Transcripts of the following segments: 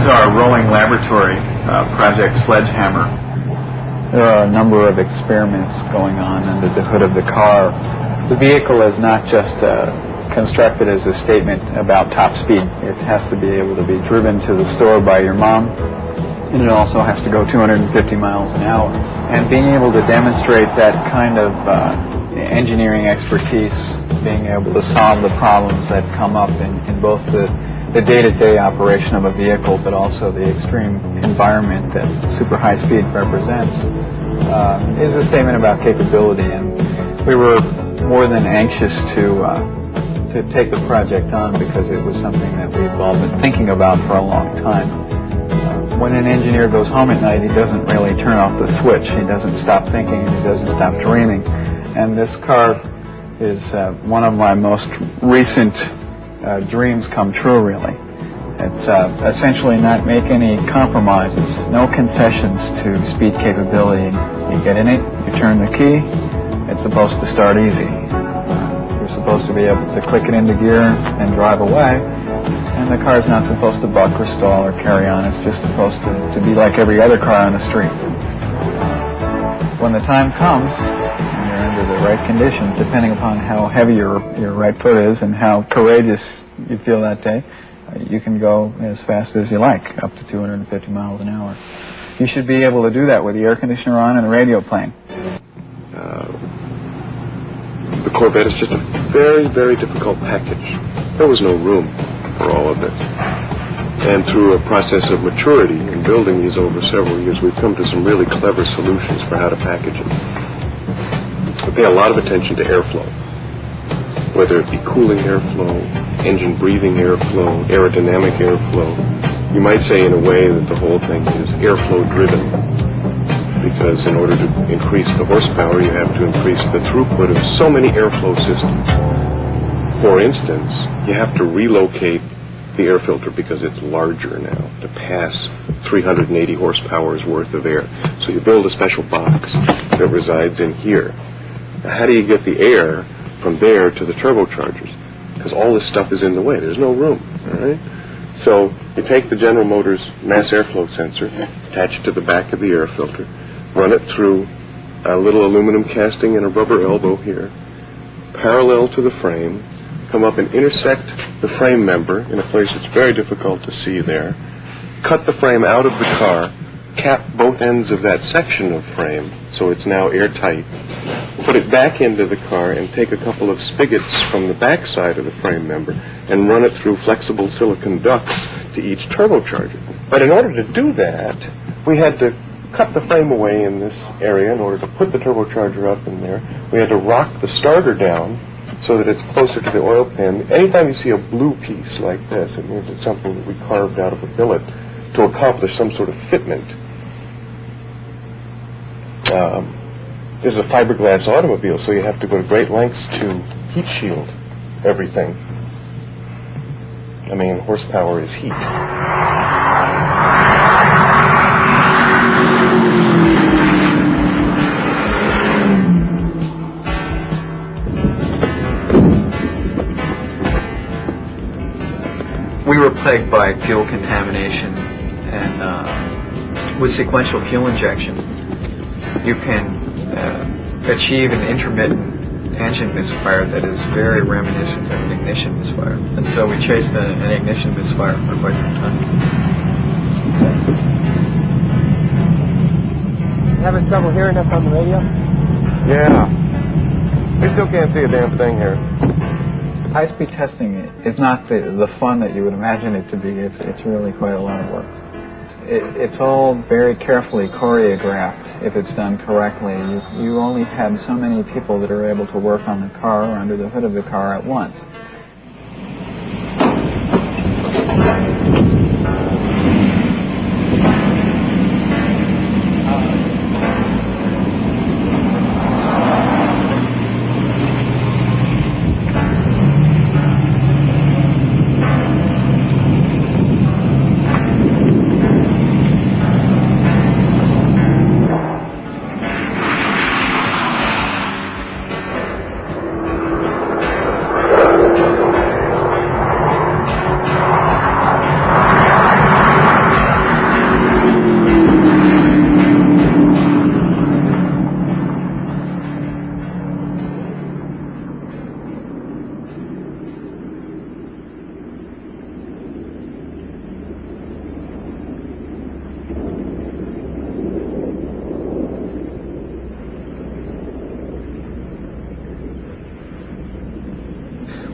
our rolling laboratory, Project Sledgehammer. There are a number of experiments going on under the hood of the car. The vehicle is not just constructed as a statement about top speed. It has to be able to be driven to the store by your mom, and it also has to go 250 miles an hour. And being able to demonstrate that kind of engineering expertise, being able to solve the problems that come up in both the day-to-day operation of a vehicle, but also the extreme environment that super high speed represents, is a statement about capability. And we were more than anxious to take the project on because it was something that we've all been thinking about for a long time. When an engineer goes home at night, he doesn't really turn off the switch. He doesn't stop thinking, and he doesn't stop dreaming. And this car is one of my most recent dreams come true, really. It's essentially not make any compromises, no concessions to speed capability. You get in it, you turn the key, it's supposed to start easy. You're supposed to be able to click it into gear and drive away, and the car's not supposed to buck or stall or carry on. It's just supposed to be like every other car on the street. When the time comes, and you're under the right conditions, depending upon how heavy your right foot is and how courageous you feel that day, you can go as fast as you like, up to 250 miles an hour. You should be able to do that with the air conditioner on and the radio playing. The Corvette is just a very, very difficult package. There was no room for all of it. And through a process of maturity and building these over several years, we've come to some really clever solutions for how to package it. We pay a lot of attention to airflow, whether it be cooling airflow, engine breathing airflow, aerodynamic airflow. You might say in a way that the whole thing is airflow driven, because in order to increase the horsepower, you have to increase the throughput of so many airflow systems. For instance, you have to relocate the air filter because it's larger now to pass 380 horsepower's worth of air. So you build a special box that resides in here. Now, how do you get the air from there to the turbochargers? Because all this stuff is in the way. There's no room, all right? So you take the General Motors mass airflow sensor, attach it to the back of the air filter, run it through a little aluminum casting and a rubber elbow here, parallel to the frame, come up and intersect the frame member in a place that's very difficult to see there, cut the frame out of the car, cap both ends of that section of frame so it's now airtight, put it back into the car and take a couple of spigots from the back side of the frame member and run it through flexible silicon ducts to each turbocharger. But in order to do that, we had to cut the frame away in this area in order to put the turbocharger up in there. We had to rock the starter down so that it's closer to the oil pan. Anytime you see a blue piece like this, it means it's something that we carved out of a billet to accomplish some sort of fitment. This is a fiberglass automobile, so you have to go to great lengths to heat shield everything. I mean, horsepower is heat. We were plagued by fuel contamination, and with sequential fuel injection, you can achieve an intermittent engine misfire that is very reminiscent of an ignition misfire. And so we chased an ignition misfire for quite some time. Having trouble hearing us on the radio? Yeah. We still can't see a damn thing here. High-speed testing is not the fun that you would imagine it to be. It's really quite a lot of work. It's all very carefully choreographed if it's done correctly. You only have so many people that are able to work on the car or under the hood of the car at once.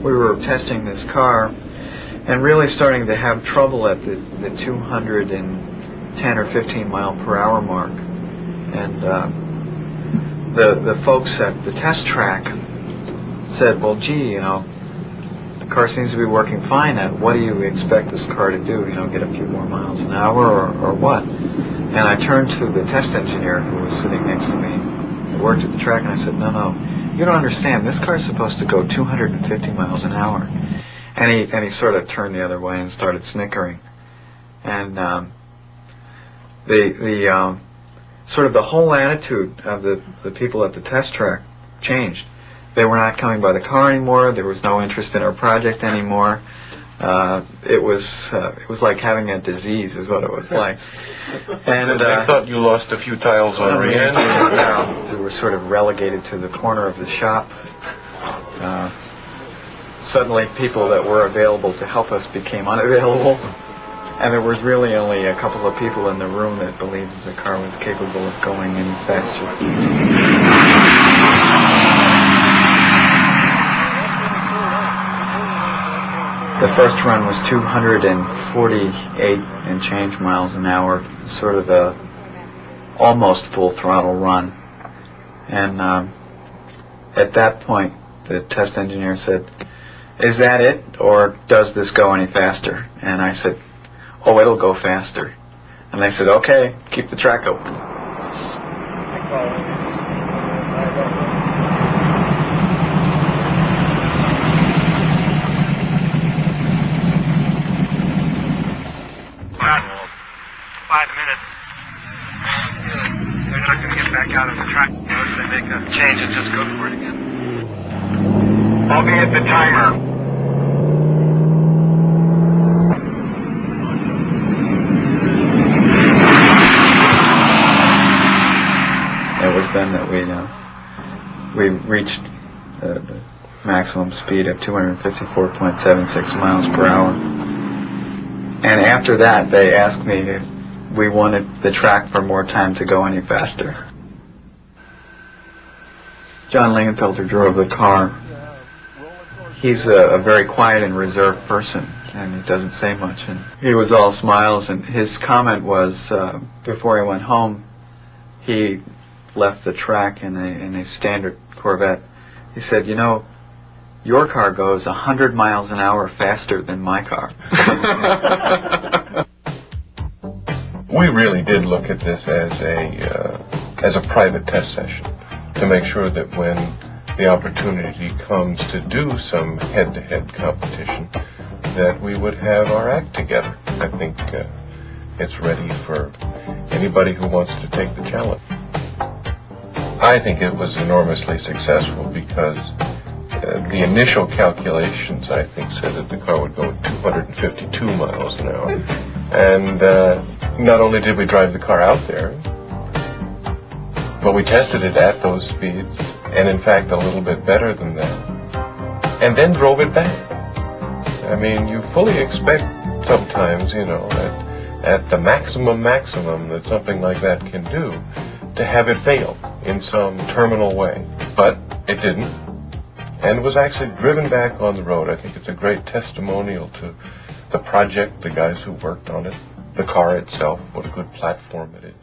we were testing this car and really starting to have trouble at the 210 or 15 mile per hour mark. And the folks at the test track said, well, gee, you know, the car seems to be working fine. What do you expect this car to do? You know, get a few more miles an hour or what? And I turned to the test engineer who was sitting next to me, who worked at the track, and I said, no, you don't understand. This car's supposed to go 250 miles an hour. And he sort of turned the other way and started snickering. And the sort of the whole attitude of the people at the test track changed. They were not coming by the car anymore. There was no interest in our project anymore. It was like having a disease, is what it was like. And I thought you lost a few tiles on re-entry. We were sort of relegated to the corner of the shop. Suddenly, people that were available to help us became unavailable, and there was really only a couple of people in the room that believed the car was capable of going any faster. The first run was 248 and change miles an hour, sort of a almost full throttle run. And at that point, the test engineer said, is that it, or does this go any faster? And I said, oh, it'll go faster. And they said, okay, keep the track open. About 5 minutes. They're not going to get back out on the track unless they make a change and just go for it again. I'll be at the timer. It was then that we reached the maximum speed of 254.76 miles per hour. And after that, they asked me if we wanted the track for more time to go any faster. John Lingenfelter drove the car. He's a very quiet and reserved person, and he doesn't say much. And he was all smiles, and his comment was, before he went home, he left the track in a standard Corvette. He said, you know, your car goes 100 miles an hour faster than my car. We really did look at this as a private test session to make sure that when the opportunity comes to do some head-to-head competition, that we would have our act together. I think it's ready for anybody who wants to take the challenge. I think it was enormously successful because the initial calculations, I think, said that the car would go at 252 miles an hour. And not only did we drive the car out there, but we tested it at those speeds, and in fact a little bit better than that, and then drove it back. I mean, you fully expect sometimes, you know, at the maximum that something like that can do, to have it fail in some terminal way. But it didn't, and was actually driven back on the road. I think it's a great testimonial to the project, the guys who worked on it, the car itself, what a good platform it is.